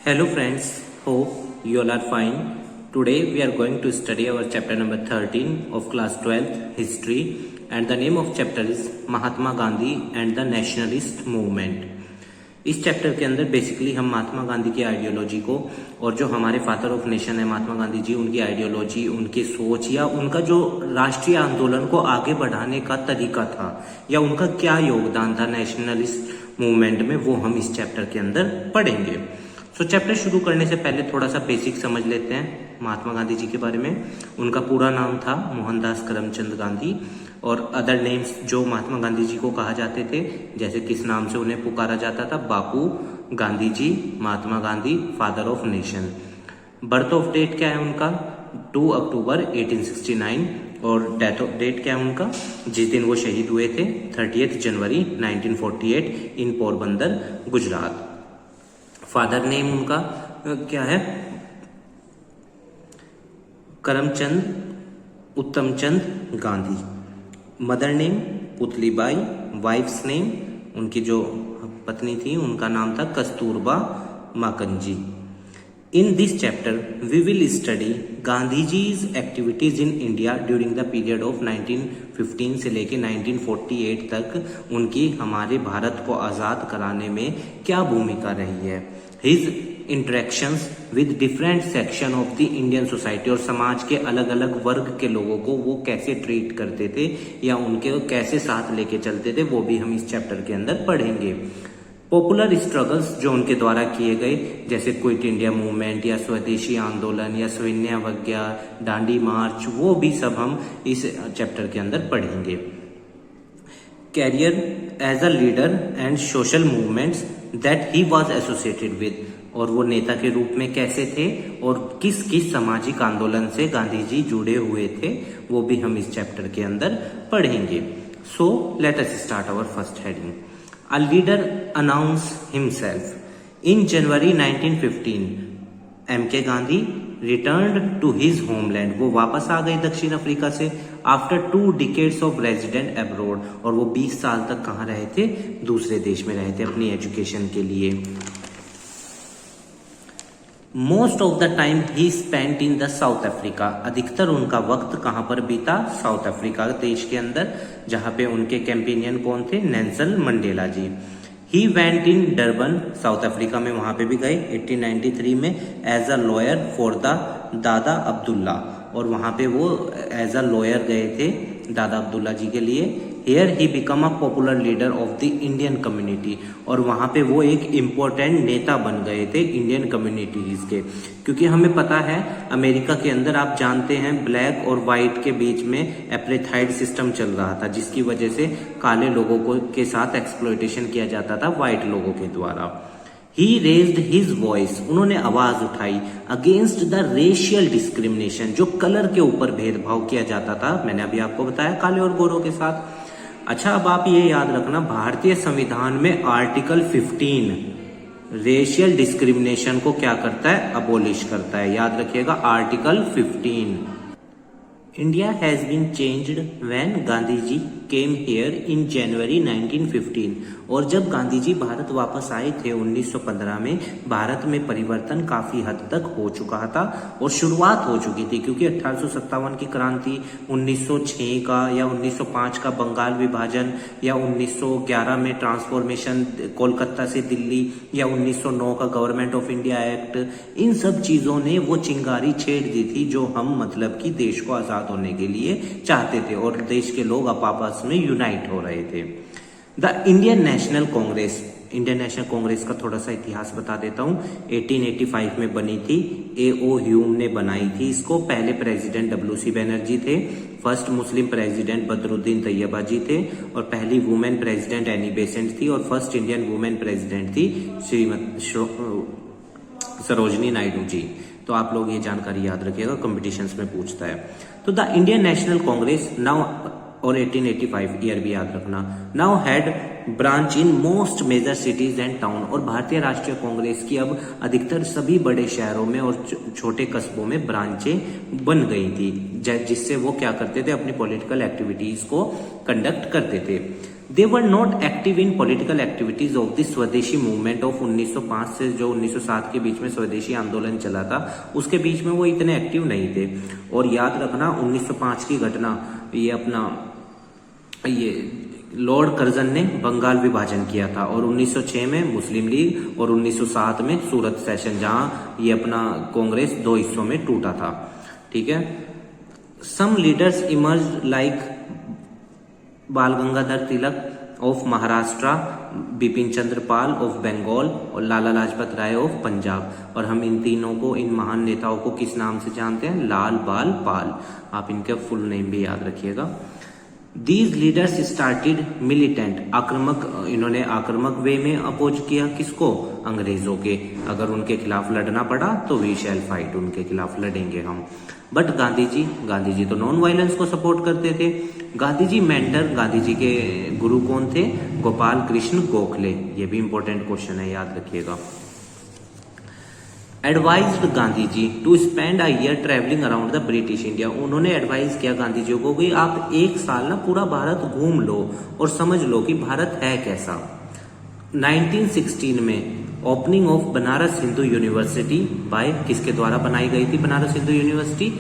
Hello friends, hope you all are fine. Today we are going to study our chapter number 13 of class 12th history, and the name of chapter is Mahatma Gandhi and the nationalist movement. इस chapter के अंदर basically हम महात्मा गांधी की ideology को और जो हमारे father of nation है महात्मा गांधी जी, उनकी आइडियोलॉजी, उनकी सोच या उनका जो राष्ट्रीय आंदोलन को आगे बढ़ाने का तरीका था या उनका क्या योगदान था नेशनलिस्ट मूवमेंट में, वो हम इस चैप्टर के अंदर पढ़ेंगे. सो चैप्टर शुरू करने से पहले थोड़ा सा बेसिक समझ लेते हैं महात्मा गांधी जी के बारे में. उनका पूरा नाम था मोहनदास करमचंद गांधी, और अदर नेम्स जो महात्मा गांधी जी को कहा जाते थे, जैसे किस नाम से उन्हें पुकारा जाता था, बापू Gandhi ji, Mahatma Gandhi, father of nation. Birth of date क्या है उनका, 2 अक्टूबर 1869, और डेथ ऑफ डेट क्या है उनका, जिस दिन वो शहीद हुए थे, 30 जनवरी 1948 in Porbandar Gujarat. Father name उनका क्या है, Karamchand Uttamchand Gandhi. Mother name Putlibai. Wife's name, उनकी जो पत्नी थी उनका नाम था Kasturba माकंजी. In this chapter, we will study गांधीजी's activities in India during the period of 1915 से लेके 1948 तक उनकी हमारे भारत को आज़ाद कराने में क्या भूमिका रही है. His interactions with different section of the Indian society, और समाज के अलग अलग वर्ग के लोगों को वो कैसे ट्रीट करते थे या उनके कैसे साथ लेके चलते थे, वो भी हम इस चैप्टर के अंदर पढ़ेंगे. पॉपुलर स्ट्रगल्स जो उनके द्वारा किए गए, जैसे क्विट इंडिया मूवमेंट या स्वदेशी आंदोलन या सविनय अवज्ञा, दांडी मार्च, वो भी सब हम इस चैप्टर के अंदर पढ़ेंगे. Career as a leader and social movements that he was associated with, और वो नेता के रूप में कैसे थे और किस किस सामाजिक आंदोलन से गांधी जी जुड़े हुए थे, वो भी हम इस चैप्टर के अंदर पढ़ेंगे. So let us start our first heading. A leader announced himself. In January 1915, M.K. Gandhi returned to his homeland. वो वापस आ गए दक्षिण अफ्रीका से after 2 decades of resident abroad. और वो 20 साल तक कहाँ रहे थे, दूसरे देश में रहे थे अपनी एजुकेशन के लिए. Most of the time he spent in the south Africa. अधिकतर उनका वक्त कहाँ पर बीता, साउथ अफ्रीका देश के अंदर, जहाँ पे उनके कैंपेनियन कौन थे, Nelson Mandela ji. He went in Durban, South Africa में वहां पे भी गए 1893 में as a lawyer for the Dada Abdullah, और वहां पे वो एज अ लॉयर गए थे दादा अब्दुल्ला जी के लिए. Here he become a popular leader of the Indian community, और वहाँ पे वो एक इम्पोर्टेंट नेता बन गए थे इंडियन कम्युनिटीज के. क्योंकि हमें पता है अमेरिका के अंदर आप जानते हैं ब्लैक और वाइट के बीच में एपरेथाइड सिस्टम चल रहा था, जिसकी वजह से काले लोगों को के साथ एक्सप्लॉयटेशन किया जाता था वाइट लोगों के द्वारा. He raised his voice, उन्होंने आवाज उठाई अगेंस्ट द रेशियल डिस्क्रिमिनेशन, जो कलर के ऊपर भेदभाव किया जाता था, मैंने अभी आपको बताया, काले और गोरों के साथ. अच्छा, अब आप ये याद रखना, भारतीय संविधान में आर्टिकल 15 रेशियल डिस्क्रिमिनेशन को क्या करता है, अबोलिश करता है. याद रखिएगा article 15. India has been changed when Gandhi ji came here in January 1915, और जब गांधी जी भारत वापस आए थे 1915 में, भारत में परिवर्तन काफी हद तक हो चुका था और शुरुआत हो चुकी थी. क्योंकि 1857 की क्रांति, 1906 का या 1905 का बंगाल विभाजन, या 1911 में ट्रांसफॉर्मेशन कोलकाता से दिल्ली, या 1909 का गवर्नमेंट ऑफ इंडिया एक्ट, इन सब चीजों ने वो चिंगारी छेड़ दी थी जो हम मतलब कि देश को आजाद होने के लिए चाहते थे, और देश के लोग आपस में यूनाइट हो रहे थे. The Indian National Congress, Indian National Congress का थोड़ा सा इतिहास बता देता हूं. 1885 में बनी थी, A.O. ह्यूम ने बनाई थी इसको. पहले प्रेसिडेंट W.C. बनर्जी थे, first Muslim president Badruddin Tyaba ji थे, और पहली वुमेन प्रेसिडेंट एनी बेसेंट थी, और फर्स्ट इंडियन वुमेन प्रेसिडेंट थी सरोजनी नायडू जी. तो आप लोग ये जानकारी याद रखिएगा, कॉम्पिटिशन्स में पूछता है. तो the Indian National Congress now, और 1885 ईयर भी याद रखना, now had branch in most major cities and town, और भारतीय राष्ट्रीय कांग्रेस की अब अधिकतर सभी बड़े शहरों में और छोटे कस्बों में ब्रांचें बन गई थी, जिससे वो क्या करते थे, अपनी पॉलिटिकल एक्टिविटीज को कंडक्ट करते थे. They were not active in political activities of the Swadeshi movement of 1905 से जो 1907 के बीच में स्वदेशी आंदोलन चला था, उसके बीच में वो इतने एक्टिव नहीं थे। और याद रखना 1905 की घटना, ये लॉर्ड कर्जन ने बंगाल विभाजन किया था, और 1906 में मुस्लिम लीग, और 1907 में सूरत सेशन, जहां ये अपना कांग्रेस दो हिस्सों में टूटा था। ठीक है। सम leaders emerge like Bal Gangadhar Tilak of Maharashtra, Bipin Chandra Pal of Bengal, और लाला लाजपत राय ऑफ पंजाब। और हम इन तीनों को, इन महान नेताओं को किस नाम से जानते हैं? लाल बाल पाल। आप इनके फुल नेम भी याद रखिएगा। These leaders started militant, आक्रामक, इन्होंने आक्रामक वे में अपोज किया किसको? अंग्रेजों के। अगर उनके खिलाफ लड़ना पड़ा तो वी शैल फाइट, उनके खिलाफ लड़ेंगे हम। बट गांधी जी तो नॉन वायलेंस को सपोर्ट करते थे। गांधी जी मेंटर, गांधी जी के गुरु कौन थे? गोपाल कृष्ण गोखले। ये भी इंपॉर्टेंट क्वेश्चन है, याद रखिएगा। Advised Gandhi ji to spend a year travelling around the British India. उन्होंने एडवाइस किया गांधी जी को कि आप एक साल ना पूरा भारत घूम लो और समझ लो कि भारत है कैसा। 1916 में opening of Banaras Hindu University by किसके द्वारा बनाई गई थी? बनारस हिंदू यूनिवर्सिटी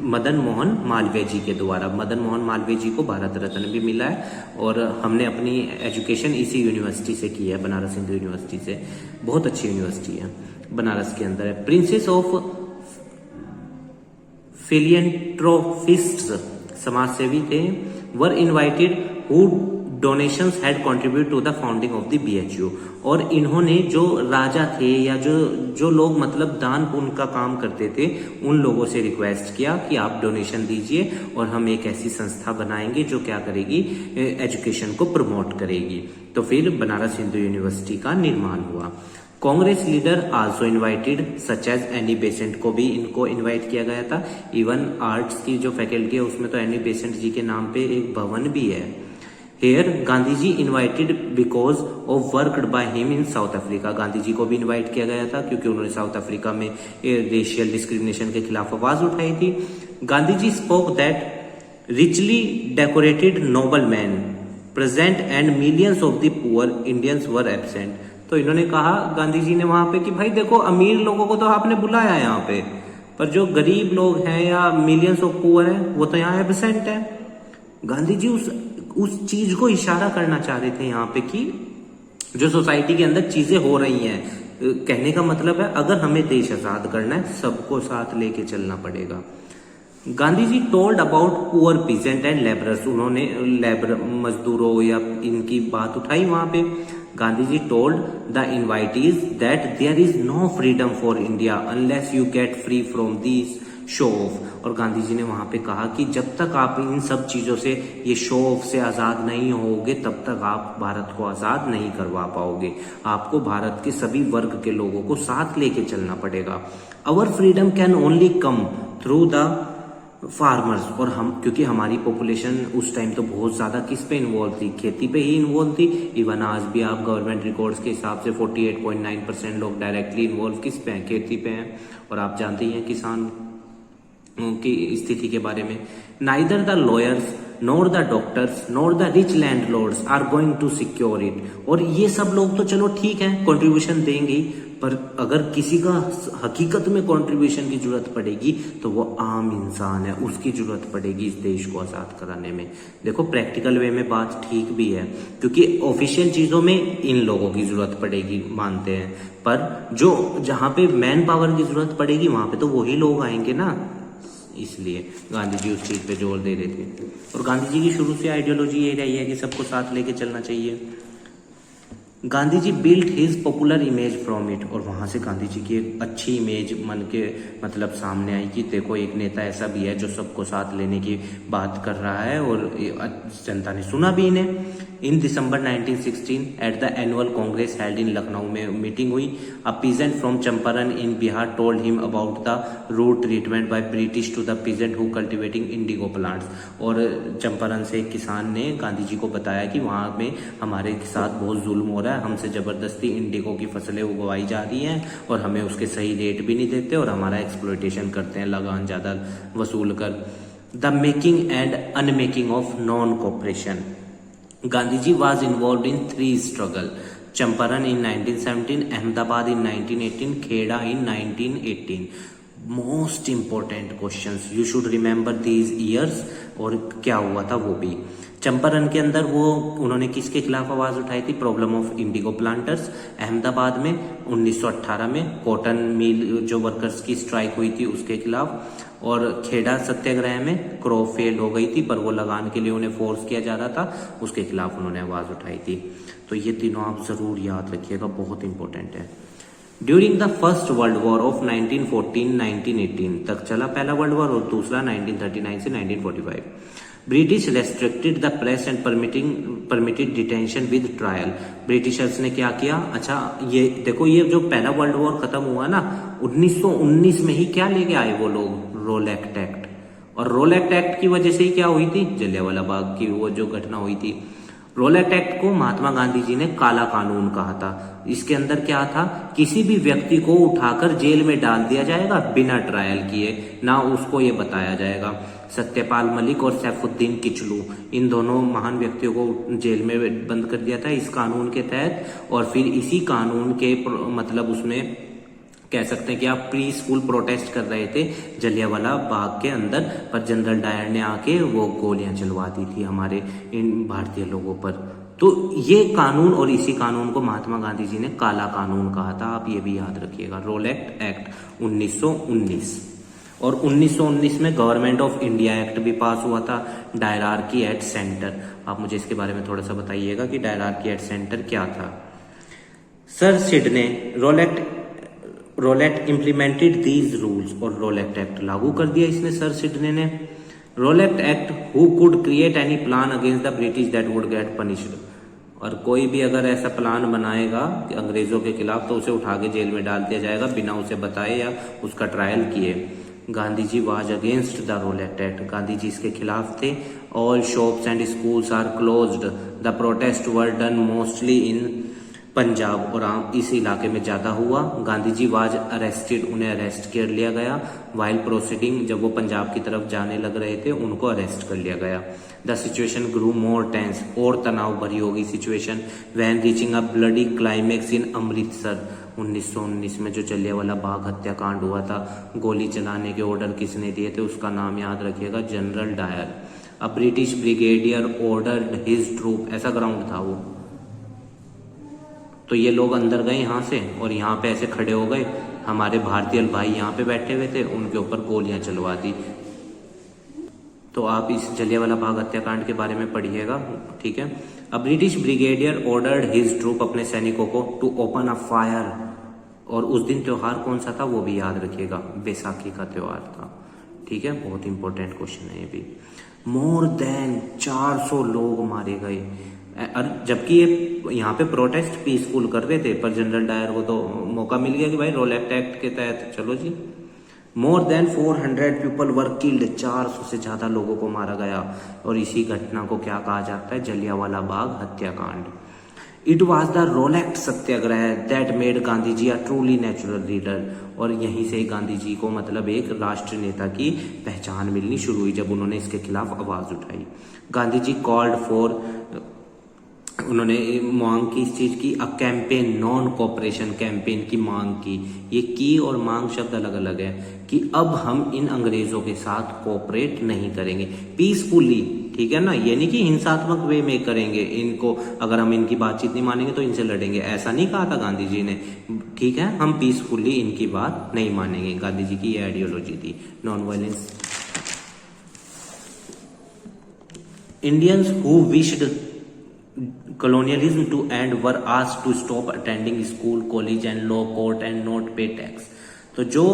मदन मोहन मालवीय जी के द्वारा। मदन मोहन मालवीय जी को भारत रत्न भी मिला है, और हमने अपनी एजुकेशन इसी यूनिवर्सिटी से की है, बनारस हिंदू यूनिवर्सिटी से। बहुत अच्छी यूनिवर्सिटी है, बनारस के अंदर है। प्रिंसेस ऑफ फिलियंथ्रोपिस्ट्स, समाजसेवी थे, were invited who donations had contribute to the founding of the BHU. और इन्होंने जो राजा थे या जो लोग मतलब दान पुण्य का काम करते थे, उन लोगों से रिक्वेस्ट किया कि आप डोनेशन दीजिए और हम एक ऐसी संस्था बनाएंगे जो क्या करेगी? एजुकेशन को प्रमोट करेगी। तो फिर बनारस हिंदू यूनिवर्सिटी का निर्माण हुआ। Congress leader also invited such as Annie Besant, को भी इनको इनवाइट किया गया था। इवन आर्ट्स की जो फैकल्टी है उसमें तो एनी बेसेंट जी के नाम पे एक भवन भी है। Here Gandhi ji invited because of worked by him in South Africa. Gandhi ji को भी इन्वाइट किया गया था क्योंकि उन्होंने साउथ अफ्रीका में रेशियल डिस्क्रिमिनेशन के खिलाफ आवाज उठाई थी। Gandhi ji spoke that richly decorated noble man present and millions of the poor Indians were absent. तो इन्होंने कहा गांधी जी ने वहां पे कि भाई देखो, अमीर लोगों को तो आपने बुलाया है यहाँ पे, पर जो गरीब लोग हैं या मिलियंस ऑफ पुअर हैं वो तो यहाँ एब्सेंट है। गांधी जी उस चीज को इशारा करना चाह रहे थे यहाँ पे कि जो सोसाइटी के अंदर चीजें हो रही हैं। कहने का मतलब है अगर हमें देश आजाद करना है सबको साथ लेके चलना पड़ेगा। Gandhi ji told about poor peasant and labourers. उन्होंने लेबर मजदूरों या इनकी बात उठाई वहां पे। Gandhi ji told the invitees that there is no freedom for India unless you get free from this show off. और गांधी जी ने वहां पे कहा कि जब तक आप इन सब चीजों से, ये शो ऑफ से आजाद नहीं होगे, तब तक आप भारत को आजाद नहीं करवा पाओगे। आपको भारत के सभी वर्ग के लोगों को साथ लेके चलना पड़ेगा। अवर freedom can only come through the farmers. और हम, क्योंकि हमारी पॉपुलेशन उस टाइम तो बहुत ज्यादा किस पे इन्वॉल्व थी? खेती पे ही इन्वॉल्व थी। इवन आज भी आप गवर्नमेंट रिकॉर्ड्स के हिसाब से 48.9% लोग डायरेक्टली इन्वॉल्व किस पे हैं? खेती पे हैं। और आप जानते ही हैं किसान की स्थिति के बारे में। Neither the lawyers nor the doctors nor the rich landlords are going to secure it. और ये सब लोग तो चलो ठीक है, कंट्रीब्यूशन देंगे, पर अगर किसी का हकीकत में कंट्रीब्यूशन की जरूरत पड़ेगी तो वो आम इंसान है, उसकी जरूरत पड़ेगी इस देश को आजाद कराने में। देखो प्रैक्टिकल वे में बात ठीक भी है, क्योंकि ऑफिशियल चीजों में इन लोगों की जरूरत पड़ेगी, मानते हैं, पर जो जहां पे मैन पावर की जरूरत पड़ेगी वहां पे तो वही लोग आएंगे ना। इसलिए गांधी जी उस चीज पे जोर दे रहे थे। और गांधी जी की शुरू से आइडियोलॉजी ये रही है कि सबको साथ लेके चलना चाहिए। Gandhi ji built his popular image from it. और वहां से गांधी जी की एक अच्छी इमेज मन के मतलब सामने आई कि देखो एक नेता ऐसा भी है जो सबको साथ लेने की बात कर रहा है, और जनता ने सुना भी इन्हें। In December 1916 at the annual Congress held in Lucknow में मीटिंग हुई। A peasant from Champaran in Bihar told him about the rude treatment by British to the peasant who cultivating indigo plants. और चंपारण से एक किसान ने गांधी जी को बताया कि वहां में हमारे साथ बहुत जुल्म हो रहा है, हमसे जबरदस्ती इंडिगो की फसलें उगवाई जा रही हैं और हमें उसके सही रेट भी नहीं देते और हमारा एक्सप्लॉयटेशन करते हैं लगान ज्यादा वसूल कर। The making and unmaking of non cooperation. Gandhi ji was involve in 3 struggle, Champaran in 1917, Ahmedabad in 1918, Kheda in 1918। Most important questions, you should remember these years और क्या हुआ था वो भी। चंपारण के अंदर वो उन्होंने किसके खिलाफ आवाज उठाई थी? Problem of Indigo planters. Ahmedabad में 1918 में कॉटन मिल जो वर्कर्स की स्ट्राइक हुई थी उसके खिलाफ, और खेड़ा सत्याग्रह में क्रॉप फेल हो गई थी पर वो लगान के लिए उन्हें फोर्स किया जा रहा था, उसके खिलाफ उन्होंने आवाज उठाई थी। तो ये तीनों आप जरूर याद रखिएगा, बहुत इंपॉर्टेंट है। During the first world war of 1914-1918 तक चला पहला वर्ल्ड वॉर, और दूसरा 1939 से 1945। British restricted the press and permitted detention with trial. Britishers ने क्या किया? अच्छा ये देखो, ये जो पहला वर्ल्ड वॉर खत्म हुआ ना 1919 में ही, क्या लेके आए वो लोग? रोलेक्ट एक्ट। और रोलेक्ट एक्ट की वजह से ही क्या हुई थी? जलियांवाला बाग की वो जो घटना हुई थी। रोलेक्ट एक्ट को महात्मा गांधी जी ने काला कानून कहा था। इसके अंदर क्या था? किसी भी व्यक्ति को उठाकर जेल में डाल दिया जाएगा बिना ट्रायल किए, ना उसको ये बताया जाएगा। सत्यपाल मलिक और सैफुद्दीन किचलू, इन दोनों महान व्यक्तियों को जेल में बंद कर दिया था इस कानून के तहत। और फिर इसी कानून के मतलब उसमें कह सकते हैं कि आप पीसफुल प्रोटेस्ट कर रहे थे जलियांवाला बाग के अंदर, पर जनरल डायर ने आके वो गोलियां चलवा दी थी हमारे इन भारतीय लोगों पर। तो ये कानून, और इसी कानून को महात्मा गांधी जी ने काला कानून कहा था, आप ये भी याद रखिएगा। रोलेक्ट एक्ट 1919। और 1919 में गवर्नमेंट ऑफ इंडिया एक्ट भी पास हुआ था, डायरार्की एट सेंटर। आप मुझे इसके बारे में थोड़ा सा बताइएगा कि डायरार्की एट सेंटर क्या था। सर सिड ने रोलेट इम्प्लीमेंटेड दीज रूल्स, और रोलेक्ट एक्ट लागू कर दिया इसने सर सिडनी ने। रोलेक्ट act who could create any plan against the British that would get punished. और कोई भी अगर ऐसा प्लान बनाएगा कि अंग्रेजों के खिलाफ, तो उसे उठा के जेल में डाल दिया जाएगा बिना उसे बताए या उसका ट्रायल किए। Gandhi ji was against the Rowlatt act, Gandhi ji इसके खिलाफ थे। All shops and schools are closed, the protest were done mostly in Punjab, और इस इलाके में ज्यादा हुआ। गांधी जी वाज अरेस्टेड, उन्हें अरेस्ट कर लिया गया। वाइल प्रोसीडिंग, जब वो पंजाब की तरफ जाने लग रहे थे उनको अरेस्ट कर लिया गया। The situation grew more tense, और तनाव भरी होगी situation. When reaching a bloody climax in Amritsar, 1919 में जो जलियांवाला बाग हत्याकांड हुआ था, गोली चलाने के ऑर्डर किसने दिए थे? उसका नाम याद रखिएगा, General Dyer. A British brigadier ordered his troop, ऐसा ग्राउंड था वो। तो ये लोग अंदर गए यहाँ से, और यहाँ पे ऐसे खड़े हो गए, हमारे भारतीय भाई यहाँ पे बैठे हुए थे, उनके ऊपर गोलियां चलवा दी। तो आप इस जलियांवाला बाग हत्याकांड के बारे में पढ़िएगा, ठीक है। A British brigadier ordered his troop, अपने सैनिकों को, टू ओपन अ फायर। और उस दिन त्योहार कौन सा था वो भी याद रखिएगा, बैसाखी का त्योहार था, ठीक है। बहुत इंपॉर्टेंट क्वेश्चन है ये भी। मोर देन 400 लोग मारे गए, जबकि ये यहाँ पे प्रोटेस्ट पीसफुल कर रहे थे, पर जनरल डायर को तो मौका मिल गया कि भाई रोलेक्ट एक्ट के तहत चलो जी। More than 400 people were killed, 400 से ज्यादा लोगों को मारा गया। और इसी घटना को क्या कहा जाता है? जलियांवाला बाग हत्याकांड। It was the Rowlatt satyagraha that made Gandhi ji a truly natural leader, और यहीं से ही गांधी जी को मतलब एक राष्ट्र नेता की पहचान मिलनी शुरू हुई जब उन्होंने इसके खिलाफ आवाज उठाई। गांधी जी कॉल्ड फॉर, उन्होंने मांग की इस चीज की, a campaign, non cooperation campaign की मांग की। ये की और मांग शब्द अलग अलग है, कि अब हम इन अंग्रेजों के साथ कोऑपरेट नहीं करेंगे, पीसफुली, ठीक है ना। ये नहीं कि हिंसात्मक वे में करेंगे इनको, अगर हम इनकी बातचीत नहीं मानेंगे तो इनसे लड़ेंगे, ऐसा नहीं कहा था गांधी जी ने, ठीक है। हम पीसफुली इनकी बात नहीं मानेंगे, गांधी जी की ये आइडियोलॉजी थी, non violence. Indians who wished colonialism to end were asked to stop attending school, college and law court and not pay tax। तो जो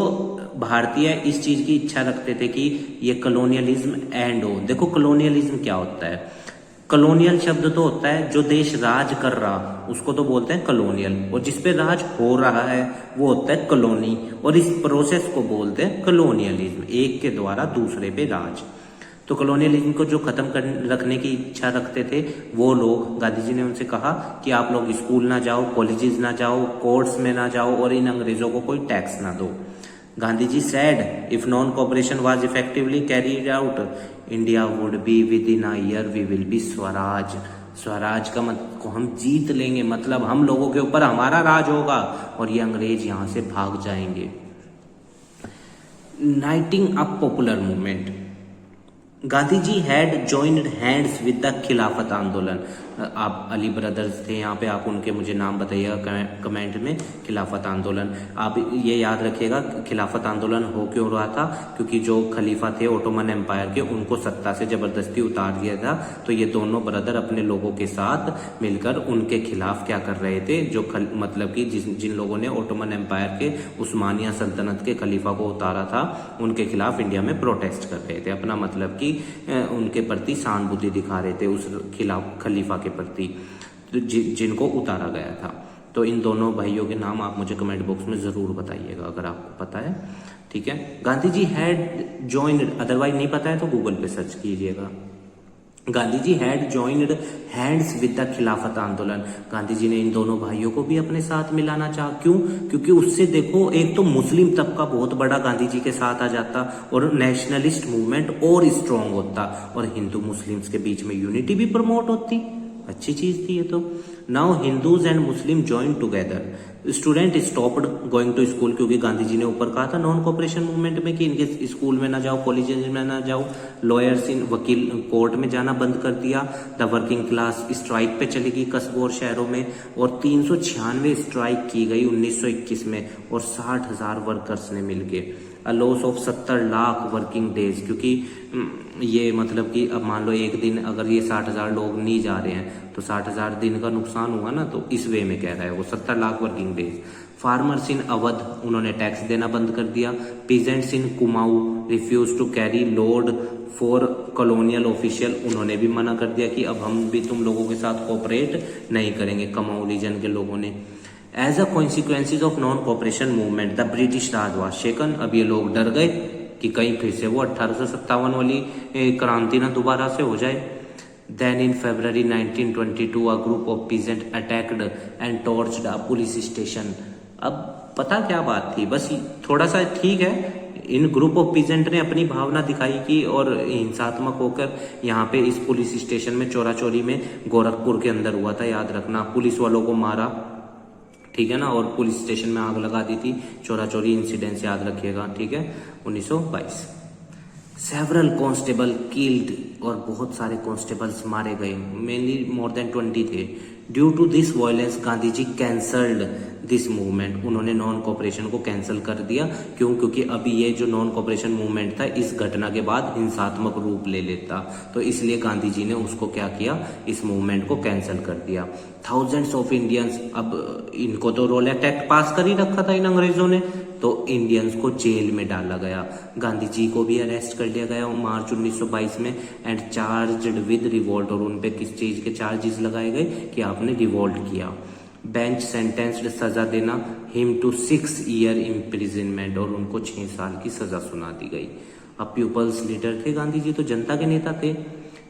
भारतीय इस चीज की इच्छा रखते थे कि ये कलोनियलिज्म एंड हो। देखो कलोनियलिज्म क्या होता है? कलोनियल शब्द तो होता है जो देश राज कर रहा, उसको तो बोलते हैं कलोनियल, और जिसपे राज हो रहा है वो होता है कॉलोनी, और इस प्रोसेस को बोलते हैं कलोनियलिज्म, एक के द्वारा दूसरे पे राज। तो कॉलोनियलिज्म को जो खत्म कर रखने की इच्छा रखते थे वो लोग, गांधी जी ने उनसे कहा कि आप लोग स्कूल ना जाओ, कॉलेजेस ना जाओ, कोर्ट्स में ना जाओ, और इन अंग्रेजों को कोई टैक्स ना दो। Gandhi ji said if non cooperation was effectively carried out, India would be within a year we will be swaraj. Swaraj का मत को हम जीत लेंगे, मतलब हम लोगों के ऊपर हमारा राज होगा और ये अंग्रेज यहां से भाग जाएंगे। Knitting up popular movement, Gandhi ji had joined hands with the Khilafat आंदोलन। आप अली ब्रदर्स थे यहाँ पे, आप उनके मुझे नाम बताइएगा कमेंट में। खिलाफत आंदोलन, आप ये याद रखिएगा खिलाफत आंदोलन हो क्यों रहा था, क्योंकि जो खलीफा थे ओटोमन एम्पायर के, उनको सत्ता से जबरदस्ती उतार दिया था। तो ये दोनों ब्रदर अपने लोगों के साथ मिलकर उनके खिलाफ क्या कर रहे थे, जो मतलब कि जिन लोगों ने ओटोमन एम्पायर के उस्मानिया सल्तनत के खलीफा को उतारा था, उनके खिलाफ इंडिया में प्रोटेस्ट कर रहे थे। अपना मतलब कि उनके प्रति सहानुभूति दिखा रहे थे उस खिलाफ खलीफा के प्रति जिनको उतारा गया था। तो इन दोनों भाइयों के नाम आप मुझे कमेंट बॉक्स में जरूर बताइएगा अगर आपको पता है, ठीक है। Gandhi ji had joined, otherwise नहीं पता है तो गूगल पे सर्च कीजिएगा। Gandhi ji had joined hands with the Khilafat आंदोलन, गांधी जी ने इन दोनों भाइयों को भी अपने साथ मिलाना चाहा। क्यों? क्योंकि उससे देखो एक तो मुस्लिम तबका बहुत बड़ा गांधी जी के साथ आ जाता और नेशनलिस्ट मूवमेंट और स्ट्रांग होता और हिंदू मुस्लिम्स के बीच में यूनिटी भी प्रमोट होती। अच्छी चीज थी ये तो। Now Hindus and Muslim join together, student stopped going to school, क्योंकि गांधी जी ने ऊपर कहा था नॉन कोऑपरेशन मूवमेंट में कि इनके स्कूल में ना जाओ, कॉलेजेस में ना जाओ। लॉयर्स इन वकील कोर्ट में जाना बंद कर दिया। द वर्किंग क्लास स्ट्राइक पे चली गई कस्बों और शहरों में और 396 स्ट्राइक की गई 1921 में और 60,000 वर्कर्स ने मिलके। A loss of 70 lakh working days, क्योंकि ये मतलब कि अब मान लो एक दिन अगर ये 60,000 लोग नहीं जा रहे हैं तो 60,000 दिन का नुकसान हुआ ना, तो इस वे में कह रहा है वो 70 lakh working days. Farmers in Awadh, उन्होंने टैक्स देना बंद कर दिया। Peasants in Kumaon refuse to carry load for colonial official, उन्होंने भी मना कर दिया कि अब हम भी तुम लोगों के साथ कोऑपरेट नहीं करेंगे, कुमाऊं रीजन के लोगों ने। As a consequences of non cooperation movement the British Raj was shaken, अब ये लोग डर गए कि कहीं फिर से वो 1857 वाली क्रांति ना दोबारा से हो जाए। Then in February 1922 a group of peasants attacked and torched a police station. अब पता क्या बात थी, बस थोड़ा सा ठीक है, इन ग्रुप ऑफ पीजेंट ने अपनी भावना दिखाई की और हिंसात्मक होकर यहाँ पे इस पुलिस स्टेशन में चोरा चोरी में गोरखपुर के अंदर हुआ था, याद रखना। पुलिस वालों को मारा, ठीक है ना, और पुलिस स्टेशन में आग लगा दी थी। चोरा चोरी इंसिडेंट याद रखिएगा, ठीक है, 1922। सेवरल कॉन्स्टेबल किल्ड, और बहुत सारे कॉन्स्टेबल्स मारे गए, मेनली मोर देन 20 थे। Due to this violence Gandhi ji cancelled this movement, उन्होंने नॉन कोऑपरेशन को कैंसिल कर दिया। क्यों? क्योंकि अभी ये जो नॉन कोऑपरेशन मूवमेंट था इस घटना के बाद हिंसात्मक रूप ले लेता, तो इसलिए गांधी जी ने उसको क्या किया, इस मूवमेंट को कैंसिल कर दिया। थाउजेंड्स ऑफ इंडियंस, अब इनको तो रोलेट एक्ट पास कर ही रखा था इन अंग्रेजों ने, तो इंडियंस को जेल में डाला गया। गांधी जी को भी अरेस्ट कर लिया गया मार्च 1922 में एंड चार्ज्ड विद रिवोल्ट, और उन पे किस चीज के चार्जेस लगाए गए कि आपने रिवोल्ट किया। बेंच सेंटेंस्ड, सजा देना हिम टू 6 ईयर इम्प्रिजनमेंट, और उनको 6 साल की सजा सुना दी गई। अब पीपल्स लीडर थे गांधी जी, तो जनता के नेता थे।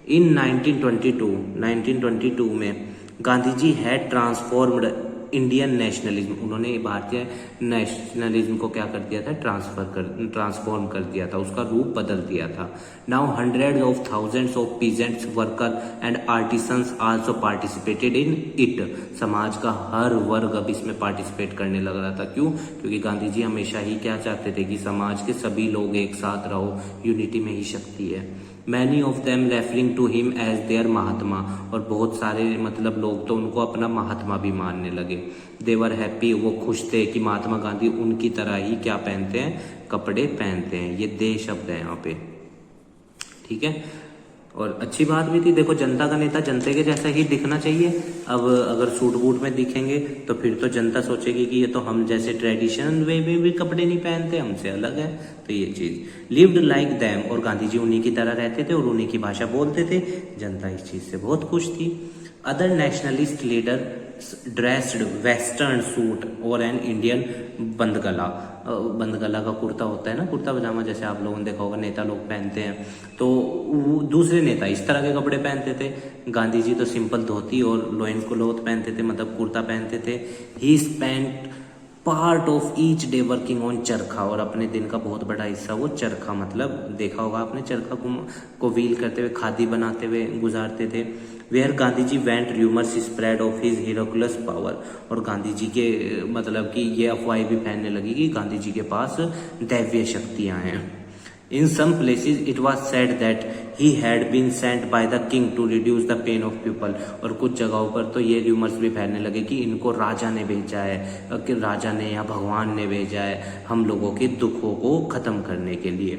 इन 1922 में Gandhi ji had transformed Indian nationalism, उन्होंने भारतीय नेशनलिज्म को क्या कर दिया था, ट्रांसफॉर्म कर दिया था, उसका रूप बदल दिया था। Now hundreds of thousands of peasants, worker and artisans also participated in it, समाज का हर वर्ग अब इसमें पार्टिसिपेट करने लग रहा था। क्यों? क्योंकि गांधी जी हमेशा ही क्या चाहते थे कि समाज के सभी लोग एक साथ रहो, यूनिटी में ही शक्ति है। Many of them referring to him as their Mahatma, और बहुत सारे मतलब लोग तो उनको अपना महात्मा भी मानने लगे। देवर हैप्पी, वो खुश थे कि महात्मा गांधी उनकी तरह ही क्या पहनते हैं, कपड़े पहनते हैं। ये दे शब्द है यहाँ पे, ठीक है। और अच्छी बात भी थी, देखो जनता का नेता जनता के जैसा ही दिखना चाहिए। अब अगर सूट बूट में दिखेंगे तो फिर तो जनता सोचेगी कि ये तो हम जैसे ट्रेडिशनल वे में भी कपड़े नहीं पहनते, हमसे अलग है। तो ये चीज लिव्ड लाइक दैम, और गांधी जी उन्हीं की तरह रहते थे और उन्हीं की भाषा बोलते थे। जनता इस चीज से बहुत खुश थी। Other nationalist leader dressed western suit और एन इंडियन बंदगला, बंदगला का कुर्ता होता है ना, कुर्ता पजामा, जैसे आप लोगों ने देखा होगा नेता लोग पहनते हैं। तो दूसरे नेता इस तरह के कपड़े पहनते थे। गांधी जी तो सिंपल धोती और लोइन क्लॉथ पहनते थे, मतलब कुर्ता पहनते थे। ही spent part of each day working on चरखा, और अपने दिन का बहुत बड़ा हिस्सा वो चरखा, मतलब देखा होगा आपने चरखा को व्हील करते हुए, खादी बनाते हुए गुजारते थे। Where Gandhi ji went rumours spread of his herculean power, और गांधी जी के मतलब कि ये अफवाहें भी फैलने लगी कि गांधी जी के पास दैवीय शक्तियां हैं। In some places it was said that he had been sent by the king to reduce the pain of people, और कुछ जगहों पर तो ये रूमर्स भी फैलने लगे कि इनको राजा ने भेजा है, कि राजा ने या भगवान ने भेजा है हम लोगों के दुखों को खत्म करने के लिए।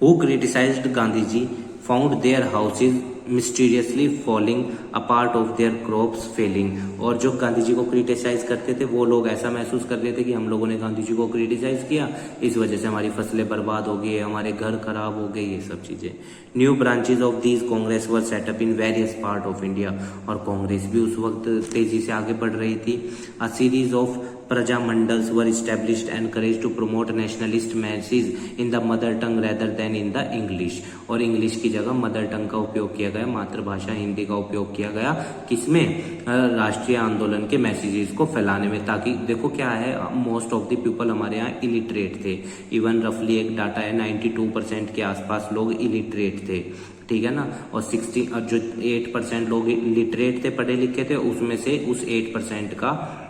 Who criticized Gandhi ji found their houses mysteriously falling apart of their crops failing, और जो गांधी जी को क्रिटिसाइज करते थे वो लोग ऐसा महसूस कर रहे थे कि हम लोगों ने गांधी जी को क्रिटिसाइज किया, इस वजह से हमारी फसलें बर्बाद हो गई, हमारे घर खराब हो गए, ये सब चीजें। New branches of these Congress were set up in various part of India, और कांग्रेस भी उस वक्त तेजी से आगे बढ़ रही थी। अ सीरीज ऑफ प्रजा मंडल्स वर established encouraged to promote nationalist messages in the mother tongue rather than in the English, और इंग्लिश की जगह मदर टंग का उपयोग किया गया, मातृभाषा हिंदी का उपयोग किया गया, किसमें, राष्ट्रीय आंदोलन के मैसेजेस को फैलाने में। ताकि देखो क्या है, मोस्ट ऑफ द पीपल हमारे यहाँ इलिटरेट थे, इवन रफली एक डाटा है 92% के आसपास लोग इलिटरेट थे, ठीक है ना, और 60 जो 8% लोग लिटरेट थे, पढ़े लिखे थे, उसमें से उस 8% का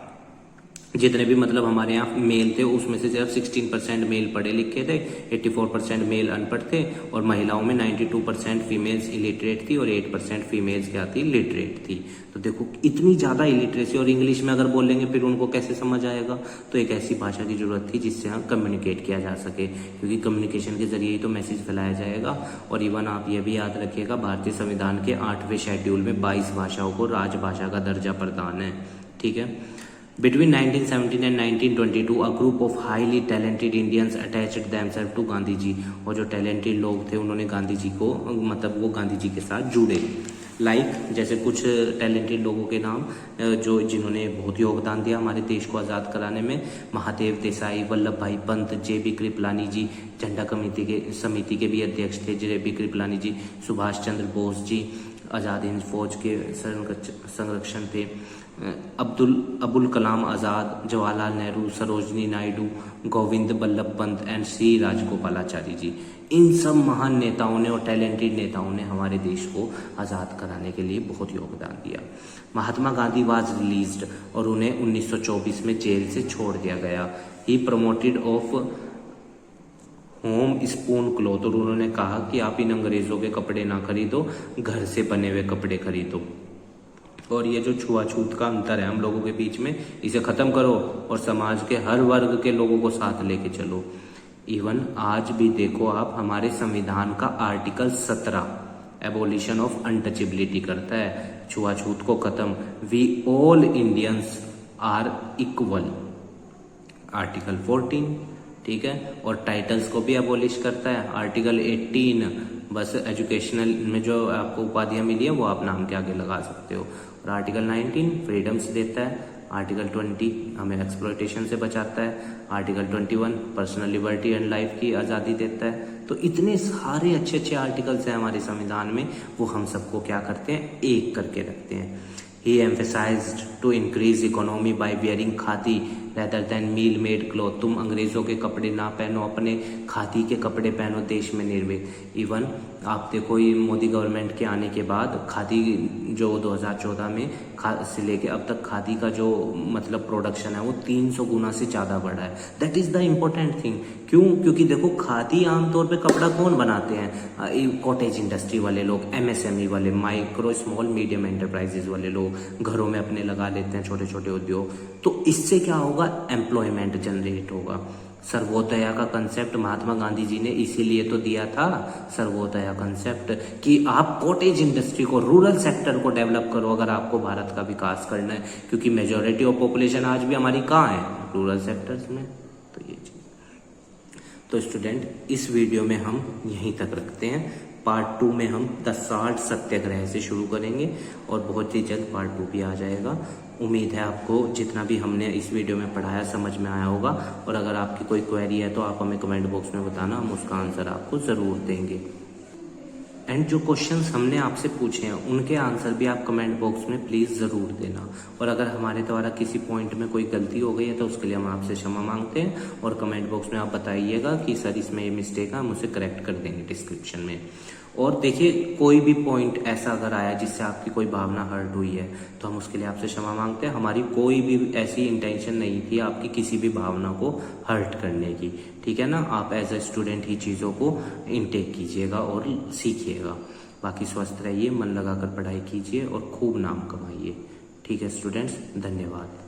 जितने भी मतलब हमारे यहाँ मेल थे उसमें से सिर्फ 16% मेल पढ़े लिखे थे, 84% मेल अनपढ़ थे, और महिलाओं में 92% फीमेल्स इलिटरेट थी और 8% फीमेल्स क्या थी, लिटरेट थी। तो देखो इतनी ज्यादा इलिटरेसी, और इंग्लिश में अगर बोलेंगे फिर उनको कैसे समझ आएगा, तो एक ऐसी भाषा की जरूरत थी जिससे हम कम्युनिकेट किया जा सके, क्योंकि कम्युनिकेशन के जरिए ही तो मैसेज फैलाया जाएगा। और इवन आप ये भी याद रखिएगा, भारतीय संविधान के 8वें शेड्यूल में 22 भाषाओं को राजभाषा का दर्जा प्रदान है, ठीक है। Between 1917 and 1922, a group of highly talented Indians attached themselves to Gandhi ji, और जो टैलेंटेड लोग थे उन्होंने गांधी जी को मतलब वो गांधी जी के साथ जुड़े। जैसे कुछ टैलेंटेड लोगों के नाम जो जिन्होंने बहुत योगदान दिया हमारे देश को आज़ाद कराने में, महादेव देसाई, वल्लभ भाई पंत, जे.बी. कृपलानी जी, झंडा समिति के भी अध्यक्ष थे जे.बी. कृपलानी जी, सुभाष चंद्र बोस जी, आज़ाद हिंद फौज के संरक्षण थे, अबुल कलाम आज़ाद, जवाहरलाल नेहरू, सरोजनी नायडू, गोविंद बल्लभ पंत एंड सी राजगोपालाचारी जी। इन सब महान नेताओं ने और टैलेंटेड नेताओं ने हमारे देश को आज़ाद कराने के लिए बहुत योगदान दिया। महात्मा गांधी वाज रिलीज्ड, और उन्हें 1924 में जेल से छोड़ दिया गया। He promoted of homespun cloth, और उन्होंने कहा कि आप इन अंग्रेजों के कपड़े ना खरीदो, घर से बने हुए कपड़े खरीदो, और ये जो छुआछूत का अंतर है हम लोगों के बीच में, इसे खत्म करो और समाज के हर वर्ग के लोगों को साथ लेके चलो। इवन आज भी देखो आप, हमारे संविधान का आर्टिकल 17 एबोलिशन ऑफ अनटचेबिलिटी करता है, छुआछूत को खत्म, we all Indians are equal, article 14, ठीक है, और टाइटल्स को भी एबोलिश करता है, आर्टिकल 18, बस एजुकेशनल में जो आपको उपाधियां मिली है वो आप नाम के आगे लगा सकते हो, और आर्टिकल 19 फ्रीडम्स देता है, आर्टिकल 20 हमें एक्सप्लॉयटेशन से बचाता है, article 21 personal liberty and life की आज़ादी देता है। तो इतने सारे अच्छे अच्छे आर्टिकल्स हैं हमारे संविधान में, वो हम सबको क्या करते हैं, एक करके रखते हैं। He emphasized to increase economy by wearing khadi rather than meal made cloth, तुम अंग्रेजों के कपड़े ना पहनो, अपने खादी के कपड़े पहनो, देश में निर्मित। इवन आप देखो ये मोदी गवर्नमेंट के आने के बाद खादी जो 2014 में से लेके अब तक खादी का जो मतलब प्रोडक्शन है वो 300 गुना से ज़्यादा बढ़ा है। That is the important thing. क्यों? क्योंकि देखो खादी आमतौर पे कपड़ा कौन बनाते हैं? कॉटेज इंडस्ट्री वाले लोग, MSME वाले, माइक्रो स्मॉल मीडियम एंटरप्राइजेज वाले लोग घरों में अपने लगा लेते हैं छोटे छोटे उद्योग। तो इससे क्या होगा? एम्प्लॉयमेंट जनरेट होगा। सर्वोदया का कंसेप्ट महात्मा गांधी जी ने इसीलिए तो दिया था, सर्वोदया कंसेप्ट, कि आप कॉटेज इंडस्ट्री को, रूरल सेक्टर को डेवलप करो अगर आपको भारत का विकास करना है, क्योंकि मेजॉरिटी ऑफ पॉपुलेशन आज भी हमारी कहाँ है? रूरल सेक्टर्स में। तो ये चीज, तो स्टूडेंट इस वीडियो में हम यहीं तक रखते हैं। पार्ट 2 में हम 60 सत्याग्रह से शुरू करेंगे और बहुत ही जल्द पार्ट 2 भी आ जाएगा। उम्मीद है आपको जितना भी हमने इस वीडियो में पढ़ाया समझ में आया होगा, और अगर आपकी कोई क्वेरी है तो आप हमें कमेंट बॉक्स में बताना, हम उसका आंसर आपको ज़रूर देंगे। एंड जो क्वेश्चंस हमने आपसे पूछे हैं उनके आंसर भी आप कमेंट बॉक्स में प्लीज जरूर देना। और अगर हमारे द्वारा किसी पॉइंट में कोई गलती हो गई है तो उसके लिए हम आपसे क्षमा मांगते हैं, और कमेंट बॉक्स में आप बताइएगा कि सर इसमें ये मिस्टेक है, हम उसे करेक्ट कर देंगे डिस्क्रिप्शन में। और देखिए कोई भी पॉइंट ऐसा अगर आया जिससे आपकी कोई भावना हर्ट हुई है तो हम उसके लिए आपसे क्षमा मांगते हैं। हमारी कोई भी ऐसी इंटेंशन नहीं थी आपकी किसी भी भावना को हर्ट करने की, ठीक है ना। आप एज ए स्टूडेंट ही चीज़ों को इनटेक कीजिएगा और सीखिएगा। बाकी स्वस्थ रहिए, मन लगाकर पढ़ाई कीजिए और खूब नाम कमाइए। ठीक है स्टूडेंट्स, धन्यवाद।